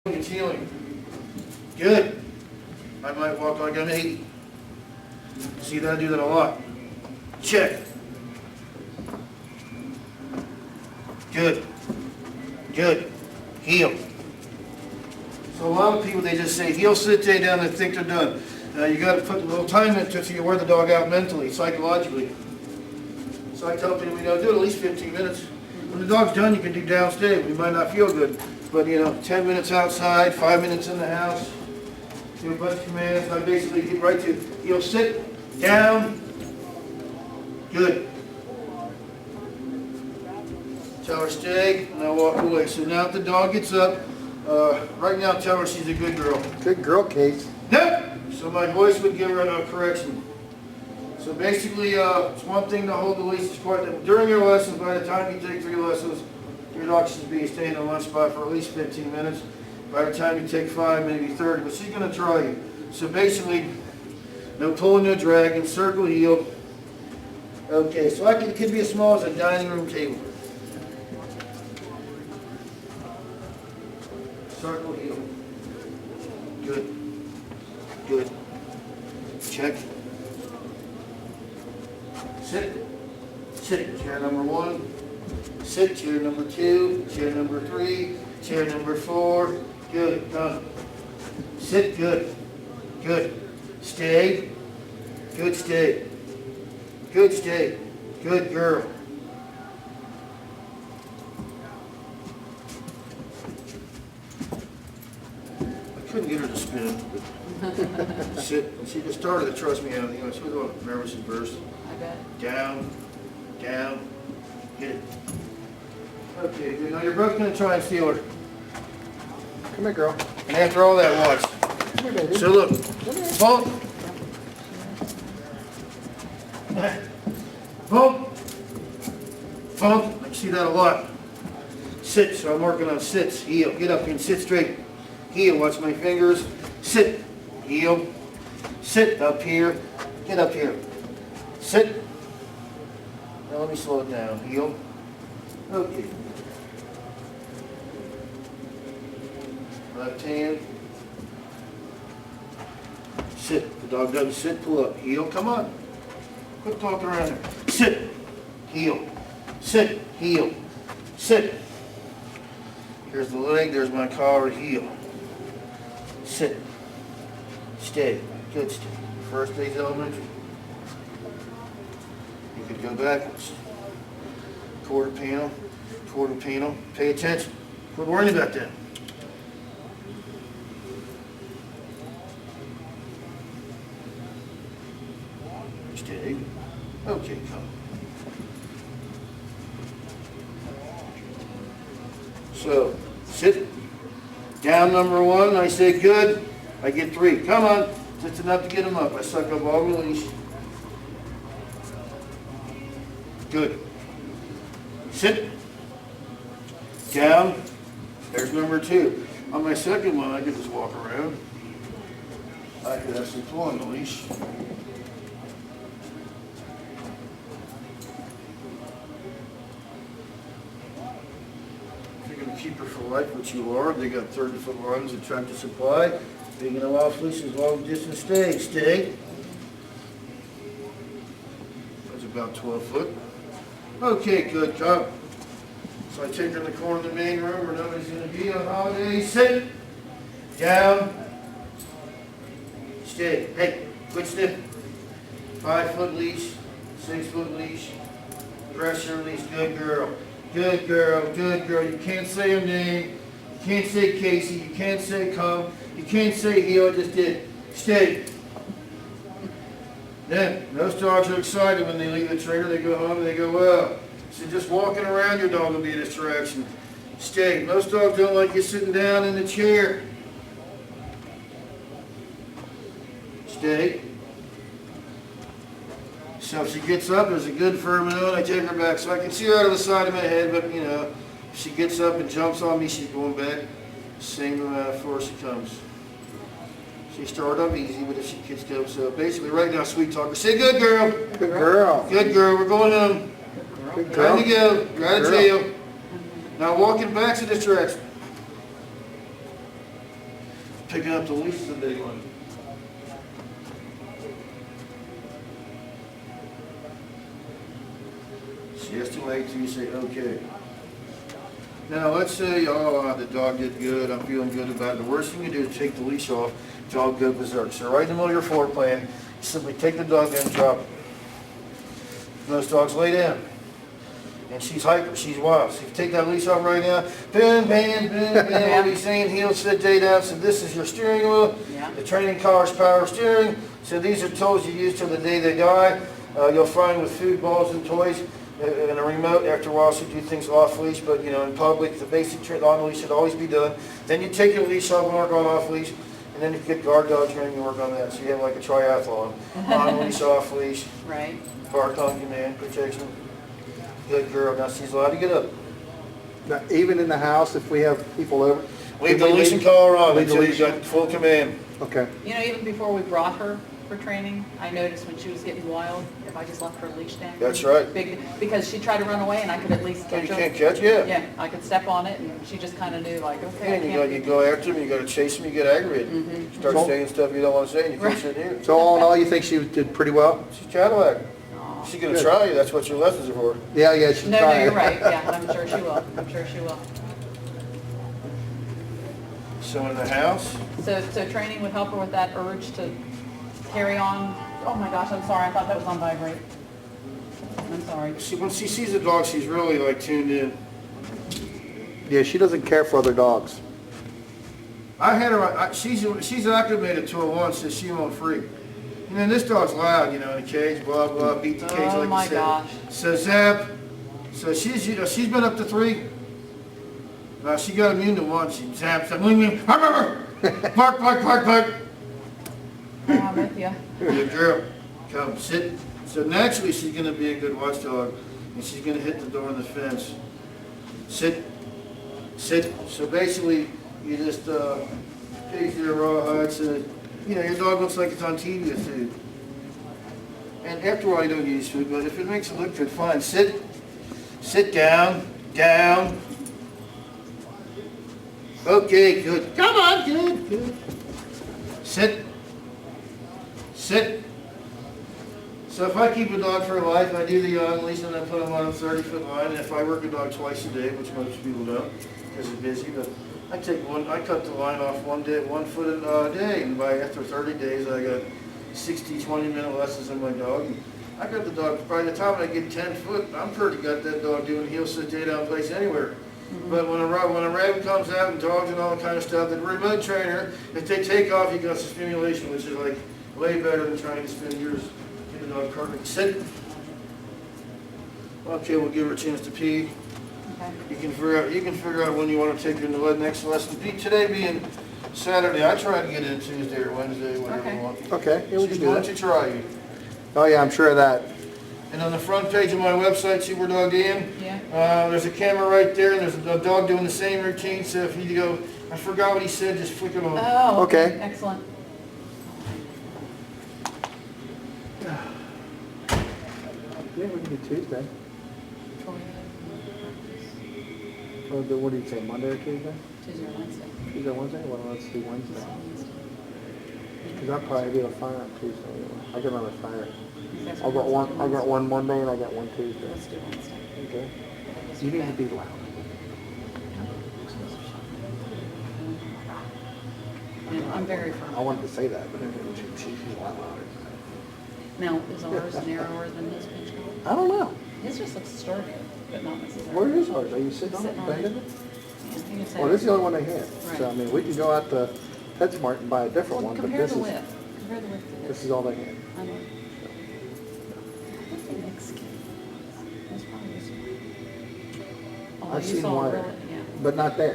It's healing. Good. I might walk like I'm 80. See that? I do that a lot. Check. Good. Good. Heel. So a lot of people, they just say heel, sit, stay down, and think they're done. You got to put a little time into it so you wear the dog out mentally, psychologically. So I tell people, do it at least 15 minutes. When the dog's done, you can do downstairs. You might not feel good. But 10 minutes outside, 5 minutes in the house, do a bunch of commands. I basically get right to heel, sit, down, good. Tell her stay, and I walk away. So now if the dog gets up, right now tell her she's a good girl. Good girl, Case. Yep. So my voice would give her a correction. So basically, it's one thing to hold the leash. During your lessons, by the time you take 3 lessons, your dog should be staying in the lunch spot for at least 15 minutes. By the time you take 5, maybe 30, but she's going to try you. So basically, no pulling, no dragging, circle heel. Okay, so it could be as small as a dining room table. Circle heel. Good. Good. Check. Sit. Sit. Chair number 1. Sit. Chair number 2. Chair number 3. Chair number 4. Good. Done. Sit. Good. Good. Stay. Good. Stay. Good. Stay. Good girl. I couldn't get her to spin. Sit. She just started to trust me out. She was a little nervous at first. I bet. Down, down, hit it. Okay, good. Now you're both going to try and steal her. Come here, girl. And after all that, watch. Come here, baby. So look, bump, bump, bump. I see that a lot. Sit, so I'm working on sits, heel. Get up and sit straight. Heel, watch my fingers. Sit, heel. Sit up here. Get up here. Sit. Now let me slow it down. Heel. Okay. Left hand. Sit. The dog doesn't sit. Pull up. Heel. Come on. Quit talking around there. Sit. Heel. Sit. Heel. Sit. Here's the leg. There's my collar. Heel. Sit. Stay. Good stay. First day's elementary. You could go backwards. Quarter panel, quarter panel. Pay attention. Quit worrying about that. Stay. Okay, come. So, sit. Down number 1. I say good. I get 3. Come on. That's enough to get them up. I suck up all the leash. Good. Sit. Down. There's number 2. On my second one, I could just walk around. I could actually pull on the leash. If you're going to keep her for life, which you are, they got 30-foot lines at Tractor Supply. You're going to off leash as long distance stay. Stay. That's about 12 foot. Okay, good job. So I take her in the corner of the main room where nobody's going to be on holiday. Sit. Down. Stay. Hey, quit sniffing. 5-foot leash. 6-foot leash. Pressure release. Good girl. Good girl. Good girl. You can't say her name. You can't say Casey. You can't say come. You can't say heel. I just did. Stay. Then, most dogs are excited when they leave the trainer. They go home and they go, well, so just walking around your dog will be a distraction. Stay. Most dogs don't like you sitting down in the chair. Stay. So if she gets up, there's a good firm note. I take her back so I can see her out of the side of my head, but if she gets up and jumps on me, she's going back. Same amount of force she comes. She started up easy, but if she gets up, so basically right now, sweet talker. Say good girl. Good girl. Good girl. We're going home. Good girl. Time to go. Right to jail. Now walking back's a distraction. Picking up the leash is a big one. She has to wait till you say, okay. Now, let's say, oh, the dog did good, I'm feeling good about it. The worst thing you do is take the leash off, dog go berserk. So right in the middle of your floor plan, simply take the dog down and drop it. Most dogs lay down. And she's hyper, she's wild. So if you take that leash off right now, boom, bam, boom, bam, what he's saying, heel, sit, day down. So this is your steering wheel. Yeah. The training collar's power steering. So these are tools you use till the day they die. You'll find with food, balls, and toys, and a remote, after a while, so do things off leash, but you know, in public, the basic on leash should always be done. Then you take your leash off and work on off leash, and then you get guard dog training and work on that. So you have like a triathlon. On leash, off leash, Right. bark on command, protection. Good girl. Now she's allowed to get up. Now, even in the house, if we have people over. Leave the leash and collar on Leave the until you leash got on. full command. Okay. You know, even before we brought her for training, I noticed when she was getting wild, if I just left her leash down. That's right. Because she tried to run away and I could at least So catch you her. can't catch, yeah. Yeah, I could step on it and she just kind of knew like, okay, I And you can't. go after him, you got to chase him, you get aggravated. Start So- saying stuff you don't want to say, and you can't sit here. So all in all, you think she did pretty well? She's Cadillac. Aw. She's gonna Good. try you. That's what your lessons are for. Yeah, she's No, trying. you're right. Yeah, I'm sure she will. I'm sure she will. So in the house, So training would help her with that urge to carry on. Oh my gosh, I'm sorry. I thought that was on vibrate. I'm sorry. when she sees a dog, she's really like tuned in. Yeah, she doesn't care for other dogs. I had her. She's acclimated to it once, so she won't freak. And then this dog's loud, you know, in a cage, blah blah, beat the cage Oh like my you said. gosh. So zap. So she's been up to 3. Now she got immune to 1. She zaps. Bark, bark, bark, bark. Oh, I'm with you. Good girl. Come, sit. So naturally she's going to be a good watchdog, and she's going to hit the door on the fence. Sit. Sit. So basically, you just pigs their rawhide so you know, your dog looks like it's on TV with food. And after a while you don't use food, but if it makes it look good, fine. Sit. Sit down. Down. Okay, good. Come on, good, good. Sit. Sit. So if I keep a dog for life, I do the on leash and I put them on a 30-foot line. And if I work a dog twice a day, which most people don't, because they're busy, but I cut the line off 1 foot a day, and after 30 days, I got 60, 20-minute lessons on my dog. And I got the dog, by the time I get 10 foot, I'm pretty got that dog doing heel, sit, day down place anywhere. But when a rabbit comes out and dogs and all that kind of stuff, the remote trainer, if they take off, you got some stimulation, which is like way better than trying to spin yours. Get the dog perfect. Sit. Okay, we'll give her a chance to pee. Okay. You can figure out when you want to take her in the next lesson. Today being Saturday, I try to get in Tuesday or Wednesday, whatever Okay. you want. Okay, yeah, we can She's do going that. to try you. Oh yeah, I'm sure of that. And on the front page of my website, SuperDog Dan, Yeah. there's a camera right there, and there's a dog doing the same routine. So if you go, I forgot what he said, just flick it on. Oh, Okay. Excellent. Yeah, we can do Tuesday. What do you say, Monday or Tuesday? Tuesday or Wednesday. Tuesday, Wednesday? Well, let's do Wednesday. Because I'll probably be able to fire on Tuesday. I got another fire. I got one Monday and I got one Tuesday. Let's do Wednesday. Okay. You need to be loud. Yeah, I'm very I firm. wanted to say that, but she's a lot louder. Now, is ours narrower than his pinch guard? I don't know. His just looks sturdy, but not necessarily. Where is ours? Are you sitting on it, Sitting on bending it. it? Yeah, you can say Well, this is the it. only one they had. So, I Right. mean, we can go out to PetSmart and buy a different Well, one, but compare this the is, width. Compare the width to this this. is all they had. I know. I think they mix skin. That's probably this one. Although I've you seen saw wider, really- yeah. but not there.